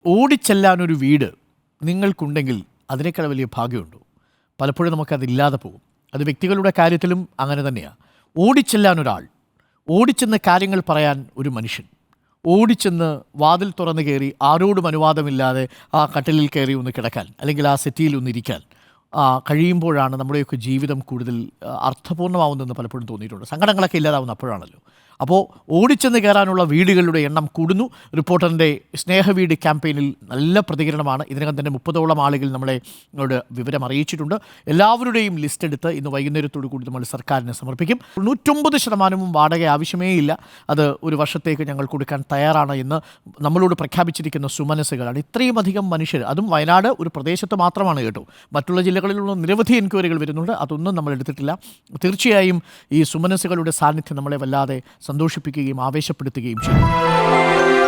ഓടിച്ചെല്ലാനൊരു വീട് നിങ്ങൾക്കുണ്ടെങ്കിൽ അതിനേക്കാൾ വലിയ ഭാഗ്യമുണ്ടോ? പലപ്പോഴും നമുക്കതില്ലാതെ പോകും. അത് വ്യക്തികളുടെ കാര്യത്തിലും അങ്ങനെ തന്നെയാണ്. ഓടിച്ചെല്ലാനൊരാൾ, ഓടിച്ചെന്ന് കാര്യങ്ങൾ പറയാൻ ഒരു മനുഷ്യൻ, ഓടിച്ചെന്ന് വാതിൽ തുറന്ന് കയറി ആരോടും അനുവാദമില്ലാതെ ആ കട്ടിലിൽ കയറി ഒന്ന് കിടക്കാൻ, അല്ലെങ്കിൽ ആ സെറ്റിയിൽ ഒന്നിരിക്കാൻ കഴിയുമ്പോഴാണ് നമ്മുടെയൊക്കെ ജീവിതം കൂടുതൽ അർത്ഥപൂർണ്ണമാവുന്നതെന്ന് പലപ്പോഴും തോന്നിയിട്ടുണ്ട്. സങ്കടങ്ങളൊക്കെ ഇല്ലാതാവുന്ന അപ്പോഴാണല്ലോ. അപ്പോൾ ഓടിച്ചെന്ന് കയറാനുള്ള വീടുകളുടെ എണ്ണം കൂടുന്നു. റിപ്പോർട്ടറിൻ്റെ സ്നേഹവീട് ക്യാമ്പയിനിൽ നല്ല പ്രതികരണമാണ്. ഇതിനകം തന്നെ 30ഓളം ആളുകൾ നമ്മളോട് വിവരം അറിയിച്ചിട്ടുണ്ട്. എല്ലാവരുടെയും ലിസ്റ്റ് എടുത്ത് ഇന്ന് വൈകുന്നേരത്തോടു കൂടി നമ്മൾ സർക്കാരിന് സമർപ്പിക്കും. 99% വാടക ആവശ്യമേ ഇല്ല, അത് ഒരു വർഷത്തേക്ക് ഞങ്ങൾ കൊടുക്കാൻ തയ്യാറാണ് എന്ന് നമ്മളോട് പ്രഖ്യാപിച്ചിരിക്കുന്ന സുമനസ്സുകളാണ്. ഇത്രയും അധികം മനുഷ്യർ, അതും വയനാട് ഒരു പ്രദേശത്ത് മാത്രമാണ് കേട്ടോ. മറ്റുള്ള ജില്ലകളിലുള്ള നിരവധി എൻക്വയറികൾ വരുന്നുണ്ട്, അതൊന്നും നമ്മൾ എടുത്തിട്ടില്ല. തീർച്ചയായും ഈ സുമനസ്സുകളുടെ സാന്നിധ്യം നമ്മളെ വല്ലാതെ സന്തോഷിപ്പിക്കുകയും ആവേശപ്പെടുത്തുകയും ചെയ്യും.